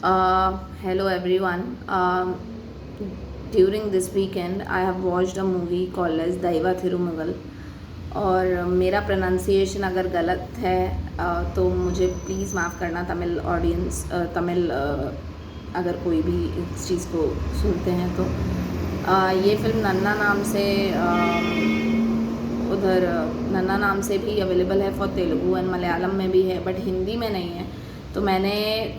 Hello everyone. During this weekend, I have watched a movie called as Daiva Thirumagal. और मेरा pronunciation अगर गलत है तो मुझे प्लीज़ माफ़ करना, तमिल ऑडियंस, तमिल अगर कोई भी इस चीज़ को सुनते हैं तो। ये फ़िल्म नन्ना नाम से उधर नन्ना नाम से भी अवेलेबल है फॉर तेलुगु एंड मलयालम में भी है, बट हिंदी में नहीं है। तो मैंने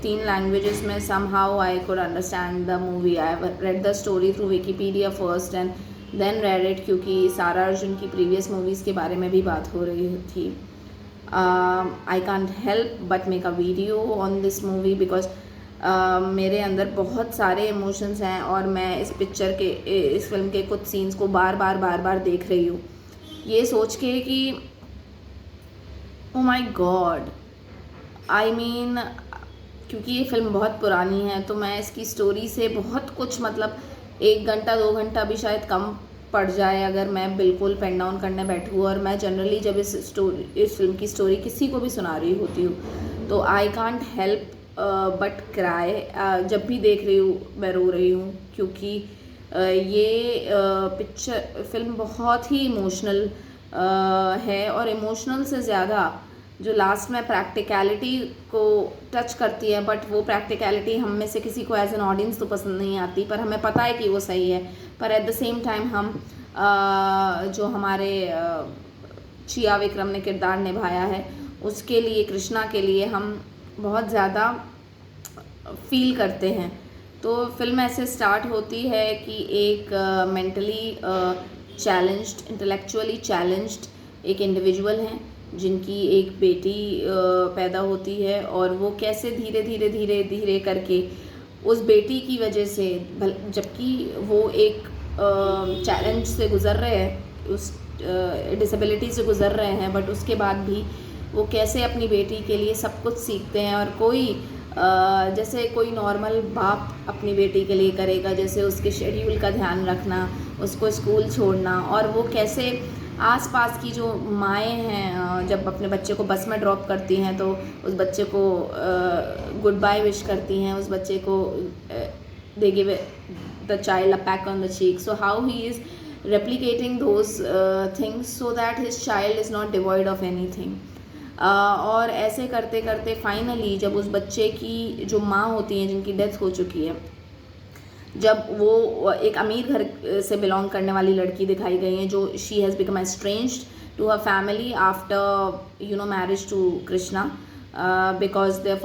3 लैंग्वेजेस में somehow I could understand the movie. I read the story through Wikipedia first and then read it, क्योंकि सारा अर्जुन की प्रीवियस मूवीज़ के बारे में भी बात हो रही थी। I can't help but make a video on this movie because मेरे अंदर बहुत सारे इमोशंस हैं और मैं इस फिल्म के कुछ सीन्स को बार बार देख रही हूँ, ये सोच के कि ओ माई गॉड। आई मीन, क्योंकि ये फिल्म बहुत पुरानी है तो मैं इसकी स्टोरी से बहुत कुछ, मतलब 1 घंटा 2 घंटा भी शायद कम पड़ जाए अगर मैं बिल्कुल पेन डाउन करने बैठूँ। और मैं जनरली जब इस फिल्म की स्टोरी किसी को भी सुना रही होती हूँ तो I can't help but cry. जब भी देख रही हूँ मैं रो रही हूँ, क्योंकि ये फिल्म बहुत ही इमोशनल है। और इमोशनल से ज़्यादा जो लास्ट में प्रैक्टिकलिटी को टच करती है, बट वो प्रैक्टिकलिटी हम में से किसी को एज एन ऑडियंस तो पसंद नहीं आती, पर हमें पता है कि वो सही है। पर एट द सेम टाइम हम जो हमारे चिया विक्रम ने किरदार निभाया है उसके लिए, कृष्णा के लिए हम बहुत ज़्यादा फील करते हैं। तो फिल्म ऐसे स्टार्ट होती है कि एक मेंटली चैलेंज्ड, इंटेलेक्चुअली चैलेंज्ड एक इंडिविजुअल हैं जिनकी एक बेटी पैदा होती है, और वो कैसे धीरे धीरे करके उस बेटी की वजह से, जबकि वो एक चैलेंज से गुज़र रहे हैं, उस डिसेबिलिटी से गुज़र रहे हैं, बट उसके बाद भी वो कैसे अपनी बेटी के लिए सब कुछ सीखते हैं। और कोई जैसे कोई नॉर्मल बाप अपनी बेटी के लिए करेगा, जैसे उसके शेड्यूल का ध्यान रखना, उसको स्कूल छोड़ना, और वो कैसे आसपास की जो माएँ हैं जब अपने बच्चे को बस में ड्रॉप करती हैं तो उस बच्चे को गुड बाय विश करती हैं, उस बच्चे को they give the child a pack on the cheek. So how he is replicating those things so that his child is not devoid of anything। और ऐसे करते करते फाइनली जब उस बच्चे की जो माँ होती हैं जिनकी डेथ हो चुकी है, जब वो एक अमीर घर से बिलोंग करने वाली लड़की दिखाई गई है, जो she has become estranged to her family after marriage to Krishna, because her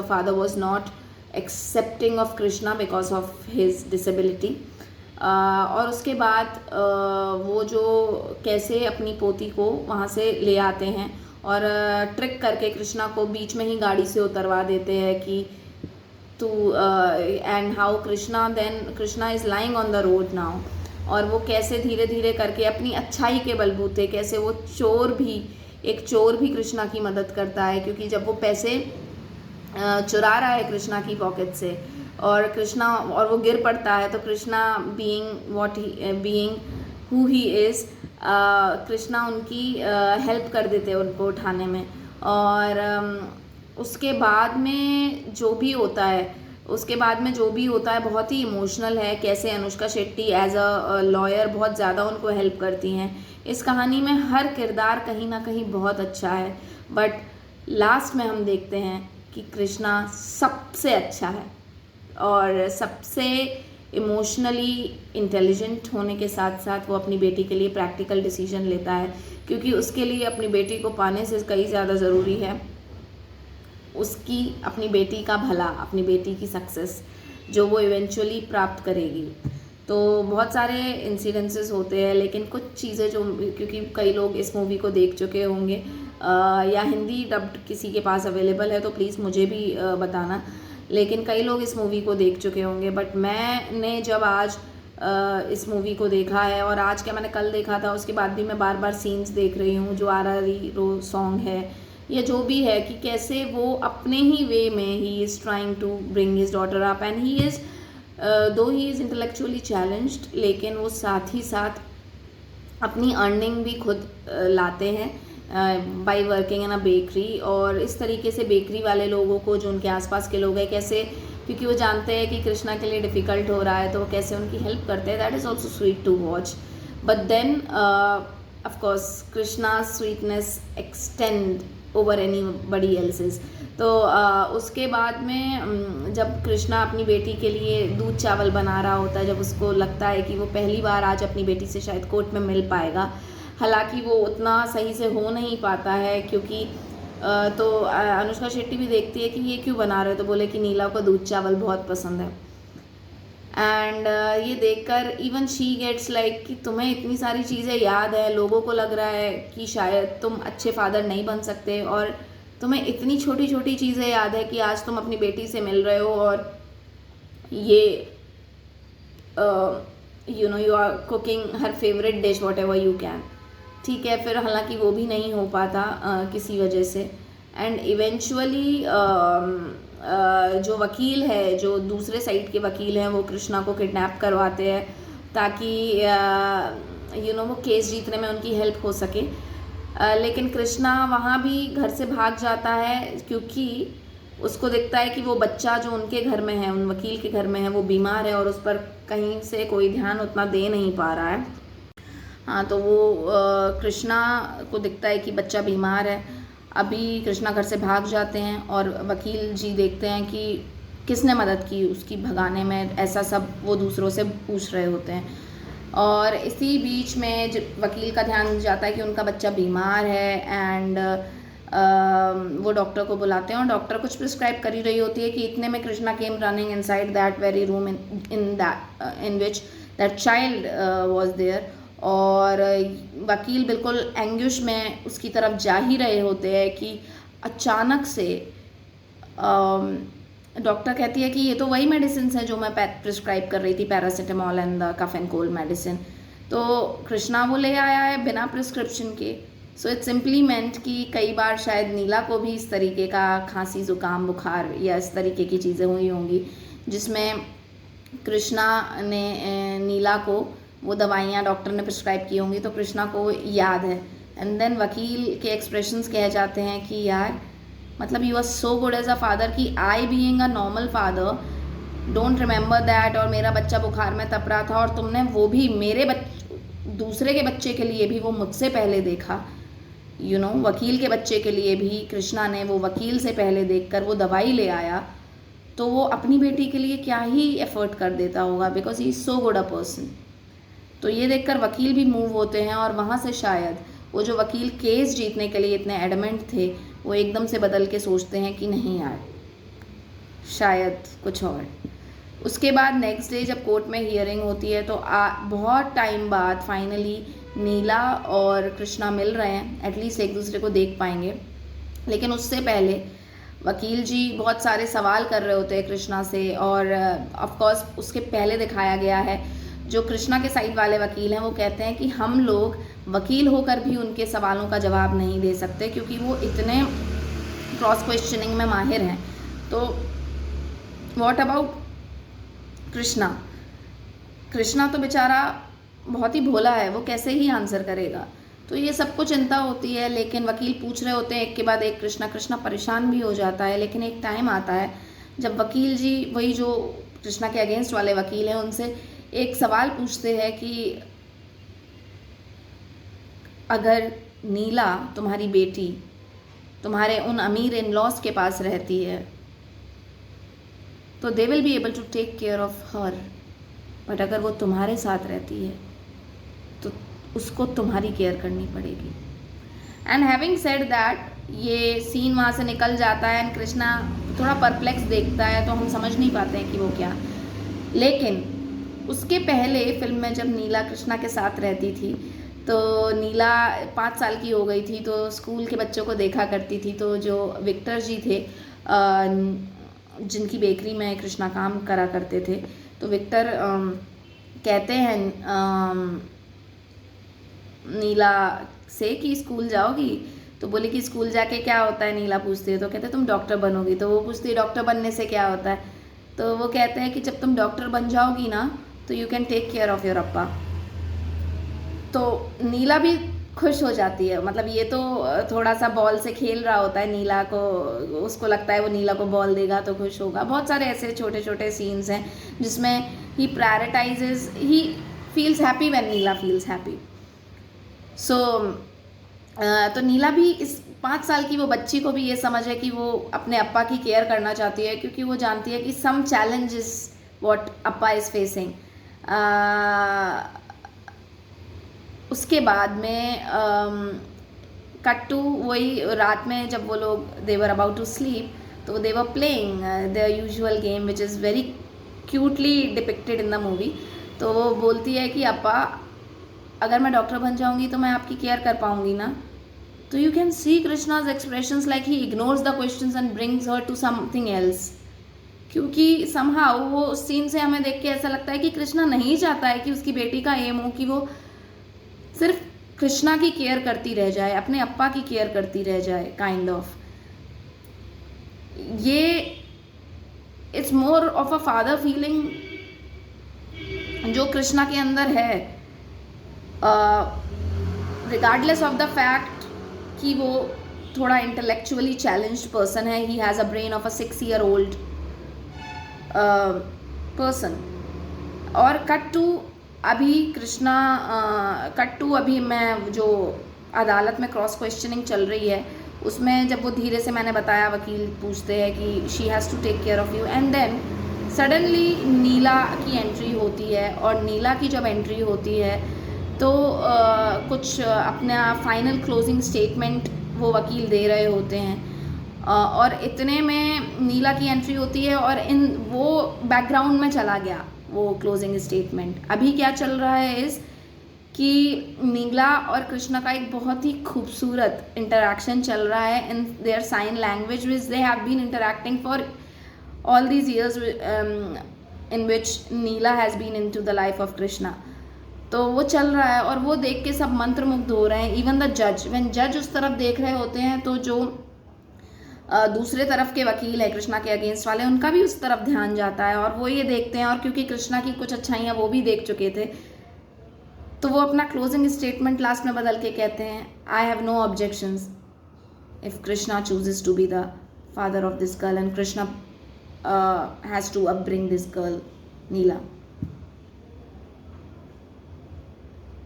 father was not accepting of Krishna because of his disability। और उसके बाद वो जो कैसे अपनी पोती को वहाँ से ले आते हैं और ट्रिक करके कृष्णा को बीच में ही गाड़ी से उतरवा देते हैं कि तू, and how Krishna is lying on the road now. और वो कैसे धीरे धीरे करके अपनी अच्छाई के बलबूते, कैसे वो एक चोर भी कृष्णा की मदद करता है, क्योंकि जब वो पैसे चुरा रहा है कृष्णा की पॉकेट से और वो गिर पड़ता है, तो Krishna being who he is, Krishna उनकी हेल्प कर देते हैं उनको उठाने में। और उसके बाद में जो भी होता है बहुत ही इमोशनल है। कैसे Anushka Shetty as a lawyer बहुत ज़्यादा उनको हेल्प करती हैं। इस कहानी में हर किरदार कहीं ना कहीं बहुत अच्छा है, बट लास्ट में हम देखते हैं कि कृष्णा सबसे अच्छा है और सबसे इमोशनली इंटेलिजेंट होने के साथ साथ वो अपनी बेटी के लिए प्रैक्टिकल डिसीजन लेता है, क्योंकि उसके लिए अपनी बेटी को पाने से कहीं ज़्यादा ज़रूरी है उसकी अपनी बेटी का भला, अपनी बेटी की सक्सेस जो वो इवेंचुअली प्राप्त करेगी। तो बहुत सारे इंसिडेंसेस होते हैं, लेकिन कुछ चीज़ें जो, क्योंकि कई लोग इस मूवी को देख चुके होंगे या हिंदी डब्ड किसी के पास अवेलेबल है तो प्लीज़ मुझे भी बताना, लेकिन कई लोग इस मूवी को देख चुके होंगे। बट मैंने जब आज इस मूवी को देखा है, और आज क्या मैंने कल देखा था, उसके बाद भी मैं बार बार सीन्स देख रही हूँ, जो RRE सॉन्ग है या जो भी है, कि कैसे वो अपने ही वे में he is trying to bring his daughter up and he is though he is intellectually challenged, लेकिन वो साथ ही साथ अपनी अर्निंग भी खुद लाते हैं। By working in a bakery, और इस तरीके से बेकरी वाले लोगों को, जो उनके आसपास के लोग हैं, कैसे, क्योंकि वो जानते हैं कि कृष्णा के लिए डिफ़िकल्ट हो रहा है, तो वो कैसे उनकी हेल्प करते हैं. That is also sweet to watch. But then of course Krishna sweetness extend over anybody else's. तो उसके बाद में जब कृष्णा अपनी बेटी के लिए दूध चावल बना रहा होता है, जब उसको लगता है कि वो पहली बार आज अपनी बेटी से शायद कोर्ट में मिल पाएगा, हालांकि वो उतना सही से हो नहीं पाता है, क्योंकि तो अनुष्का शेट्टी भी देखती है कि ये क्यों बना रहे हो, तो बोले कि नीला को दूध चावल बहुत पसंद है. एंड ये देखकर इवन शी गेट्स लाइक कि तुम्हें इतनी सारी चीज़ें याद है, लोगों को लग रहा है कि शायद तुम अच्छे फादर नहीं बन सकते, और तुम्हें इतनी छोटी छोटी चीज़ें याद है कि आज तुम अपनी बेटी से मिल रहे हो, और ये you are cooking her favourite dish whatever you can. ठीक है, फिर हालांकि वो भी नहीं हो पाता किसी वजह से. एंड इवेंचुअली जो वकील है, जो दूसरे साइड के वकील हैं, वो कृष्णा को किडनैप करवाते हैं ताकि वो केस जीतने में उनकी हेल्प हो सके. लेकिन कृष्णा वहाँ भी घर से भाग जाता है, क्योंकि उसको दिखता है कि वो बच्चा जो उनके घर में है, उन वकील के घर में है, वो बीमार है और उस पर कहीं से कोई ध्यान उतना दे नहीं पा रहा है. हाँ, तो वो कृष्णा को दिखता है कि बच्चा बीमार है. अभी कृष्णा घर से भाग जाते हैं और वकील जी देखते हैं कि किसने मदद की उसकी भगाने में, ऐसा सब वो दूसरों से पूछ रहे होते हैं. और इसी बीच में वकील का ध्यान जाता है कि उनका बच्चा बीमार है. एंड वो डॉक्टर को बुलाते हैं और डॉक्टर कुछ प्रिस्क्राइब कर ही रही होती है कि इतने में Krishna came running inside that very room in which that child was there. और वकील बिल्कुल एंग्विश में उसकी तरफ जा ही रहे होते हैं कि अचानक से डॉक्टर कहती है कि ये तो वही मेडिसिन है जो मैं प्रिस्क्राइब कर रही थी, paracetamol and the cough and cold medicine. तो कृष्णा वो ले आया है बिना प्रिस्क्रिप्शन के. सो इट सिंपली मेंट कि कई बार शायद नीला को भी इस तरीके का खांसी, ज़ुकाम, बुखार या इस तरीके की चीज़ें हुई होंगी, जिसमें कृष्णा ने नीला को वो दवाइयाँ डॉक्टर ने प्रिस्क्राइब की होंगी, तो कृष्णा को याद है. एंड देन वकील के एक्सप्रेशंस कह जाते हैं कि यार, मतलब you are so good as a father कि I being a normal father don't remember that, और मेरा बच्चा बुखार में तप रहा था और तुमने वो भी मेरे दूसरे के बच्चे के लिए भी वो मुझसे पहले देखा. वकील के बच्चे के लिए भी कृष्णा ने वो वकील से पहले देखकर वो दवाई ले आया, तो वो अपनी बेटी के लिए क्या ही एफर्ट कर देता होगा, because he is so good a person. तो ये देखकर वकील भी मूव होते हैं और वहाँ से शायद वो जो वकील केस जीतने के लिए इतने एडमेंट थे, वो एकदम से बदल के सोचते हैं कि नहीं यार, शायद कुछ और. उसके बाद नेक्स्ट डे जब कोर्ट में हियरिंग होती है, तो बहुत टाइम बाद फाइनली नीला और कृष्णा मिल रहे हैं, एटलीस्ट एक दूसरे को देख पाएंगे. लेकिन उससे पहले वकील जी बहुत सारे सवाल कर रहे होते हैं कृष्णा से, और ऑफ कोर्स उसके पहले दिखाया गया है जो कृष्णा के साइड वाले वकील हैं, वो कहते हैं कि हम लोग वकील होकर भी उनके सवालों का जवाब नहीं दे सकते, क्योंकि वो इतने क्रॉस क्वेश्चनिंग में माहिर हैं. तो व्हाट अबाउट कृष्णा? कृष्णा तो बेचारा बहुत ही भोला है, वो कैसे ही आंसर करेगा. तो ये सबको चिंता होती है, लेकिन वकील पूछ रहे होते हैं एक के बाद एक कृष्णा परेशान भी हो जाता है. लेकिन एक टाइम आता है जब वकील जी, वही जो कृष्णा के अगेंस्ट वाले वकील हैं, उनसे एक सवाल पूछते हैं कि अगर नीला, तुम्हारी बेटी, तुम्हारे उन अमीर इन लॉज के पास रहती है, तो they will be able to take care of her. But अगर वो तुम्हारे साथ रहती है तो उसको तुम्हारी केयर करनी पड़ेगी. एंड हैविंग सेड दैट, ये सीन वहाँ से निकल जाता है एंड कृष्णा थोड़ा परप्लेक्स देखता है, तो हम समझ नहीं पाते हैं कि वो क्या. लेकिन उसके पहले फिल्म में जब नीला कृष्णा के साथ रहती थी, तो नीला 5 साल की हो गई थी, तो स्कूल के बच्चों को देखा करती थी. तो जो विक्टर जी थे, जिनकी बेकरी में कृष्णा काम करा करते थे, तो विक्टर कहते हैं नीला से कि स्कूल जाओगी, तो बोली कि स्कूल जाके क्या होता है, नीला पूछती है. तो कहते तुम डॉक्टर बनोगी. तो वो पूछती है डॉक्टर बनने से क्या होता है. तो वो कहते हैं कि जब तुम डॉक्टर बन जाओगी ना, तो you can take care of your appa. तो नीला भी खुश हो जाती है। मतलब ये तो थोड़ा सा बॉल से खेल रहा होता है नीला को, उसको लगता है वो नीला को बॉल देगा तो खुश होगा। बहुत सारे ऐसे छोटे छोटे सीन्स हैं जिसमें he prioritises, he feels happy when Neela feels happy. So तो नीला भी इस 5 साल की वो बच्ची को भी ये समझ है कि वो अपने अप्पा की केयर करना चाहती है, क्योंकि वो जानती है कि some challenges what Appa is facing. उसके बाद में कट टू वही रात में जब वो लोग they were about to sleep, तो they were playing the usual game which is very cutely depicted in the movie. तो वो बोलती है कि अप्पा, अगर मैं डॉक्टर बन जाऊंगी तो मैं आपकी केयर कर पाऊंगी ना। तो you can see Krishna's expressions like he ignores the questions and brings her to something else. क्योंकि समहाउ वो उस सीन से हमें देख के ऐसा लगता है कि कृष्णा नहीं चाहता है कि उसकी बेटी का एम हो कि वो सिर्फ कृष्णा की केयर करती रह जाए, अपने अप्पा की केयर करती रह जाए, काइंड ऑफ। ये it's more of a father feeling जो कृष्णा के अंदर है, रिगार्डलेस ऑफ द फैक्ट कि वो थोड़ा इंटेलेक्चुअली चैलेंज्ड पर्सन है। He has a brain of a 6-year-old person. और कट टू अभी मैं जो अदालत में क्रॉस क्वेश्चनिंग चल रही है उसमें जब वो धीरे से, मैंने बताया, वकील पूछते हैं कि she has to take care of you, and then suddenly Neela की एंट्री होती है। और नीला की जब एंट्री होती है तो कुछ अपना फाइनल क्लोजिंग स्टेटमेंट वो वकील दे रहे होते हैं, और इतने में नीला की एंट्री होती है और वो बैकग्राउंड में चला गया वो क्लोजिंग स्टेटमेंट। अभी क्या चल रहा है इस कि नीला और कृष्णा का एक बहुत ही खूबसूरत इंटरेक्शन चल रहा है in their sign language which they have been interacting for all these years in which Neela has been into the life of Krishna. तो वो चल रहा है और वो देख के सब मंत्रमुग्ध हो रहे हैं। इवन द जज, व्हेन जज उस तरफ देख रहे होते हैं तो जो दूसरे तरफ के वकील है कृष्णा के अगेंस्ट वाले, उनका भी उस तरफ ध्यान जाता है और वो ये देखते हैं। और क्योंकि कृष्णा की कुछ अच्छाइयाँ वो भी देख चुके थे, तो वो अपना क्लोजिंग स्टेटमेंट लास्ट में बदल के कहते हैं, I have no objections if Krishna chooses to be the father of this girl and Krishna has to upbring this girl Neela.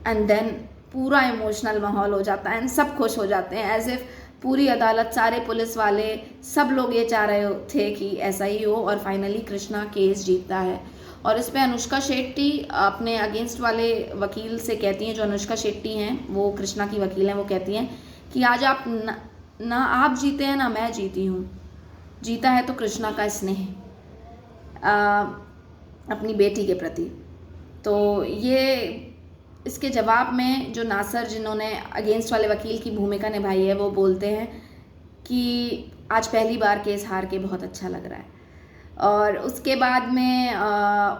And then पूरा इमोशनल माहौल हो जाता है एंड सब खुश हो जाते हैं, एज इफ पूरी अदालत, सारे पुलिस वाले, सब लोग ये चाह रहे थे कि ऐसा ही हो। और फाइनली कृष्णा केस जीतता है। और इस पे अनुष्का शेट्टी अपने अगेंस्ट वाले वकील से कहती हैं, जो अनुष्का शेट्टी हैं, वो कृष्णा की वकील हैं, वो कहती हैं कि आज आप ना आप जीते हैं ना मैं जीती हूँ, जीता है तो कृष्णा का स्नेह अपनी बेटी के प्रति। तो ये इसके जवाब में जो नासर, जिन्होंने अगेंस्ट वाले वकील की भूमिका निभाई है, वो बोलते हैं कि आज पहली बार केस हार के बहुत अच्छा लग रहा है। और उसके बाद में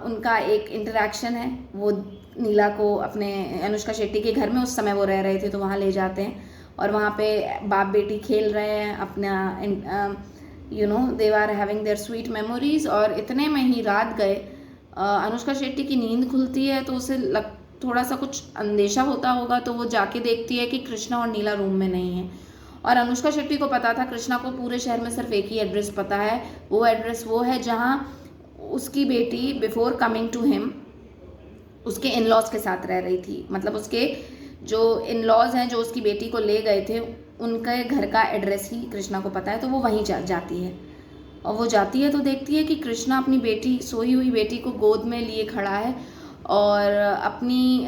उनका एक इंटरेक्शन है, वो नीला को अपने अनुष्का शेट्टी के घर में, उस समय वो रह रहे थे, तो वहाँ ले जाते हैं और वहाँ पे बाप बेटी खेल रहे हैं अपना, they are having their sweet memories. और इतने में ही रात गए, अनुष्का शेट्टी की नींद खुलती है तो उसे थोड़ा सा कुछ अंदेशा होता होगा, तो वो जाके देखती है कि कृष्णा और नीला रूम में नहीं है। और अनुष्का शेट्टी को पता था, कृष्णा को पूरे शहर में सिर्फ एक ही एड्रेस पता है, वो एड्रेस वो है जहाँ उसकी बेटी बिफोर कमिंग टू हिम उसके इन लॉज के साथ रह रही थी। मतलब उसके जो इन लॉज हैं जो उसकी बेटी को ले गए थे, उनके घर का एड्रेस ही कृष्णा को पता है, तो वो वहीं जाती है। और वो जाती है तो देखती है कि कृष्णा अपनी बेटी, सोई हुई बेटी को गोद में लिए खड़ा है और अपनी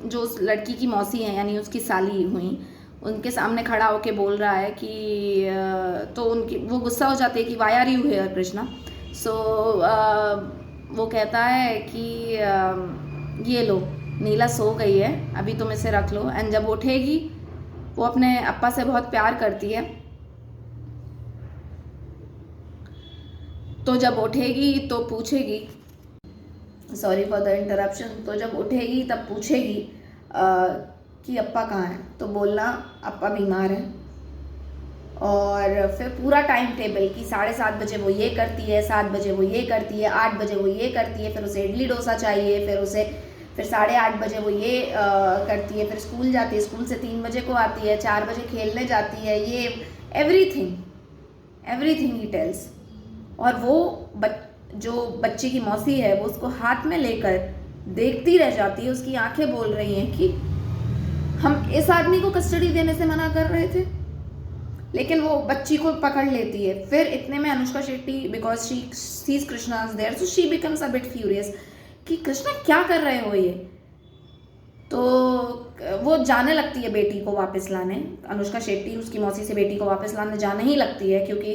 जो उस लड़की की मौसी है, यानी उसकी साली हुई, उनके सामने खड़ा होके बोल रहा है कि तो उनकी वो गुस्सा हो जाती है कि why are you here Krishna. So वो कहता है कि ये लो, नीला सो गई है, अभी तुम इसे रख लो। एंड जब उठेगी, वो अपने अप्पा से बहुत प्यार करती है, तो जब उठेगी तो पूछेगी, सॉरी फॉर द इंटरप्शन, तो जब उठेगी तब पूछेगी कि अप्पा कहाँ हैं, तो बोलना अप्पा बीमार है। और फिर पूरा टाइम टेबल कि 7:30 बजे वो ये करती है, 7 बजे वो ये करती है, 8 बजे वो ये करती है, फिर उसे इडली डोसा चाहिए, फिर उसे फिर 8:30 बजे वो ये करती है, फिर स्कूल जाती है, स्कूल से 3 बजे को आती है, 4 बजे खेलने जाती है, ये एवरीथिंग ही टेल्स। और वो जो बच्ची की मौसी है वो उसको हाथ में लेकर देखती रह जाती है, उसकी आंखें बोल रही हैं कि हम इस आदमी को कस्टडी देने से मना कर रहे थे, लेकिन वो बच्ची को पकड़ लेती है। फिर इतने में Anushka Shetty, because she sees Krishna is there, so she becomes a bit furious कि कृष्णा क्या कर रहे हो ये। तो वो जाने लगती है बेटी को वापस लाने, अनुष्का शेट्टी उसकी मौसी से बेटी को वापस लाने जाने ही लगती है, क्योंकि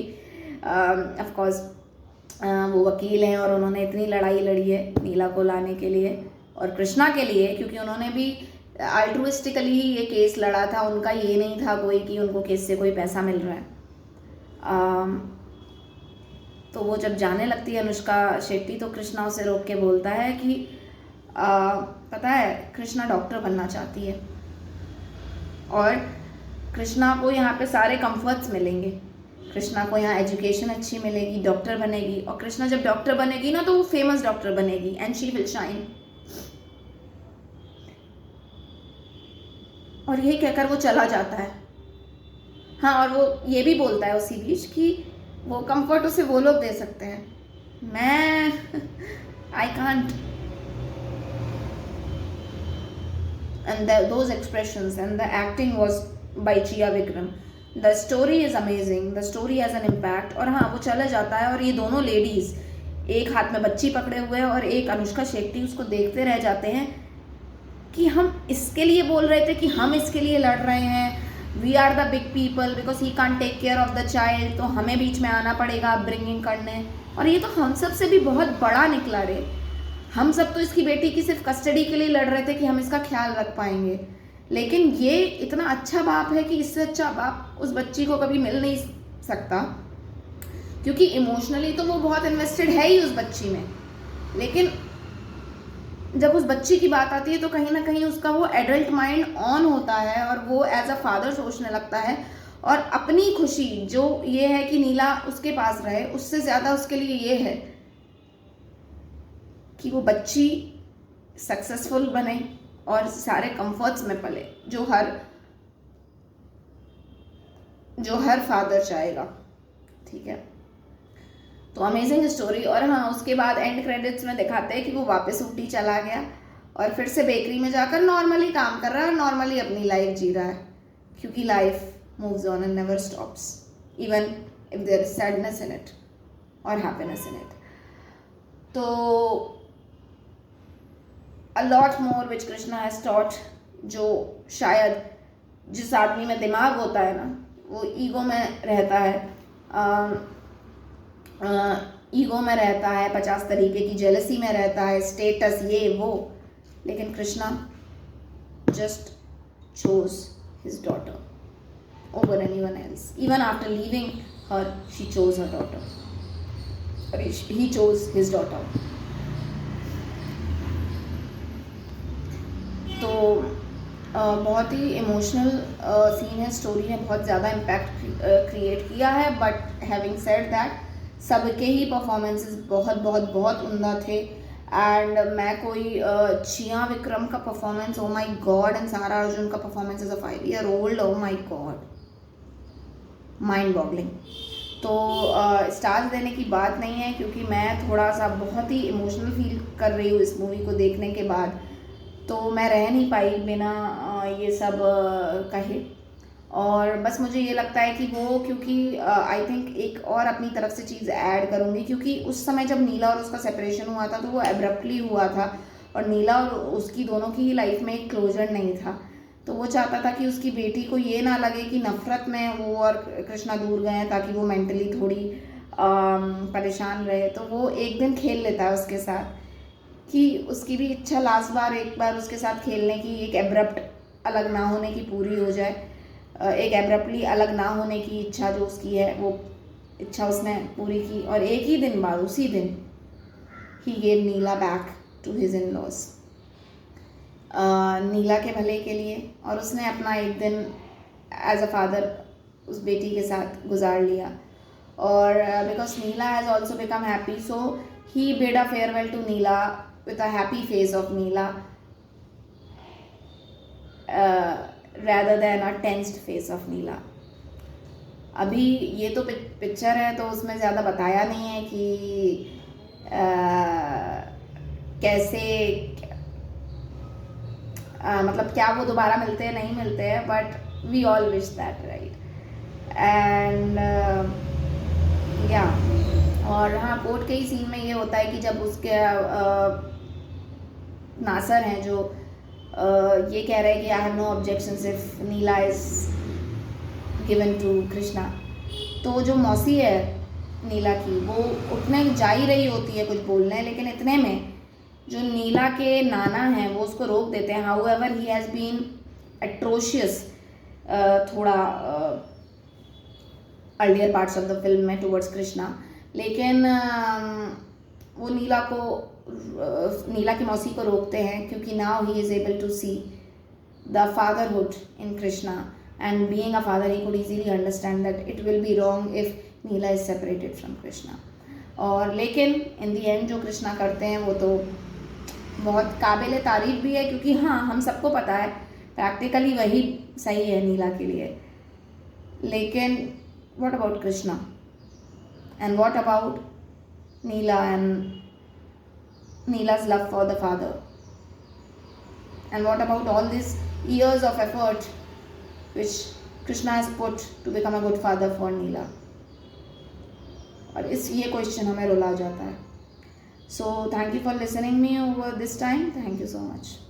ऑफ कोर्स वो वकील हैं और उन्होंने इतनी लड़ाई लड़ी है नीला को लाने के लिए और कृष्णा के लिए, क्योंकि उन्होंने भी अल्ट्रुइस्टिकली ही ये केस लड़ा था, उनका ये नहीं था कोई कि उनको केस से कोई पैसा मिल रहा है। तो वो जब जाने लगती है अनुष्का शेट्टी, तो कृष्णा उसे रोक के बोलता है कि पता है कृष्णा डॉक्टर बनना चाहती है और कृष्णा को यहाँ पे सारे कंफर्ट्स मिलेंगे, कृष्णा को यहाँ एजुकेशन अच्छी मिलेगी, डॉक्टर बनेगी, और कृष्णा जब डॉक्टर बनेगी ना तो वो फेमस डॉक्टर बनेगी एंड शी विल शाइन। और यही कहकर वो चला जाता है। हाँ, और वो ये भी बोलता है उसी बीच कि वो कंफर्ट उसे वो लोग दे सकते हैं, मैं I can't. And those expressions and the acting was by Chia Vikram. The story is amazing. The story has an impact. और हाँ, वो चला जाता है और ये दोनों लेडीज एक हाथ में बच्ची पकड़े हुए हैं और एक अनुष्का शेट्टी उसको देखते रह जाते हैं कि हम इसके लिए बोल रहे थे कि हम इसके लिए लड़ रहे हैं, we are the big people because he can't take care of the child, तो हमें बीच में आना पड़ेगा ब्रिंगिंग करने। और ये तो हम सब से भी बहुत बड़ा निकला रे, हम सब तो इसकी बेटी की सिर्फ कस्टडी के लिए लड़ रहे थे कि हम इसका ख्याल रख पाएंगे, लेकिन ये इतना अच्छा बाप है कि इससे अच्छा बाप उस बच्ची को कभी मिल नहीं सकता, क्योंकि इमोशनली तो वो बहुत इन्वेस्टेड है ही उस बच्ची में, लेकिन जब उस बच्ची की बात आती है तो कहीं ना कहीं उसका वो एडल्ट माइंड ऑन होता है और वो एज अ फादर सोचने लगता है, और अपनी खुशी जो ये है कि नीला उसके पास रहे, उससे ज़्यादा उसके लिए ये है कि वो बच्ची सक्सेसफुल बने और सारे कंफर्ट्स में पले, जो हर फादर चाहेगा। ठीक है, तो अमेजिंग स्टोरी। और हाँ, उसके बाद एंड क्रेडिट्स में दिखाते हैं कि वो वापस ऊटी चला गया और फिर से बेकरी में जाकर नॉर्मली काम कर रहा है और नॉर्मली अपनी लाइफ जी रहा है, क्योंकि life moves on and never stops even if there is sadness in it और हैप्पीनेस इन इट। तो a lot more which Krishna has taught, जो शायद जिस आदमी में दिमाग होता है ना वो ईगो में रहता है, ईगो में रहता है, 50 तरीके की जेलसी में रहता है, स्टेटस ये वो, लेकिन Krishna just chose his daughter over anyone else. Even after leaving her, she chose her daughter. He chose his daughter. तो बहुत ही इमोशनल सीन है, स्टोरी ने बहुत ज़्यादा इम्पैक्ट क्रिएट किया है, बट हैविंग सेड दैट सबके ही परफॉर्मेंसेस बहुत बहुत बहुत उम्दा थे। एंड मैं कोई चिया विक्रम का performance, oh my god, and Sara Arjun का performance as a 5 year old, oh my god, mind boggling. तो स्टार्स देने की बात नहीं है, क्योंकि मैं थोड़ा सा बहुत ही इमोशनल फील कर रही हूँ इस मूवी को देखने के बाद, तो मैं रह नहीं पाई बिना ये सब कहे। और बस मुझे ये लगता है कि वो, क्योंकि आई थिंक एक और अपनी तरफ से चीज़ ऐड करूँगी, क्योंकि उस समय जब नीला और उसका सेपरेशन हुआ था तो वो एब्रप्टली हुआ था और नीला और उसकी दोनों की ही लाइफ में एक क्लोजर नहीं था। तो वो चाहता था कि उसकी बेटी को ये ना लगे कि नफ़रत में वो और कृष्णा दूर गए हैं, ताकि वो मेंटली थोड़ी परेशान रहे। तो वो एक दिन खेल लेता है उसके साथ कि उसकी भी इच्छा लास्ट बार एक बार उसके साथ खेलने की, एक एब्रप्ट अलग ना होने की पूरी हो जाए, एक एब्रप्टली अलग ना होने की इच्छा जो उसकी है वो इच्छा उसने पूरी की। और एक ही दिन बाद, उसी दिन ही gave Neela back to his in laws, Neela के भले के लिए, और उसने अपना एक दिन एज अ फादर उस बेटी के साथ गुजार लिया। और because Neela has also become happy, so he bid a farewell to Neela with a happy face of Neela, rather than a tensed face of Neela. अभी ये तो पिक्चर है तो उसमें ज़्यादा बताया नहीं है कि कैसे मतलब क्या वो दोबारा मिलते हैं नहीं मिलते हैं, but we all wish that, right? And या और हाँ, कोर्ट के ही सीन में ये होता है कि जब उसके नासर हैं जो ये कह रहे हैं कि I have no objections if Neela is given to Krishna, तो जो मौसी है नीला की वो उठने जा ही रही होती है कुछ बोलने, लेकिन इतने में जो नीला के नाना हैं वो उसको रोक देते हैं. However he has been atrocious थोड़ा earlier parts of the film में टुवर्ड्स कृष्णा, लेकिन वो नीला की मौसी को रोकते हैं क्योंकि now he is able to see the fatherhood in Krishna, and being a father he could easily understand that it will be wrong if Neela is separated from Krishna. और लेकिन in the end जो कृष्णा करते हैं वो तो बहुत काबिल तारीफ भी है, क्योंकि हाँ, हम सबको पता है प्रैक्टिकली वही सही है नीला के लिए. लेकिन what about Krishna and what about Neela and Neela's love for the father, and what about all these years of effort which Krishna has put to become a good father for Neela. और ये question हमें रुला जाता है. So thank you for listening me over this time. Thank you so much.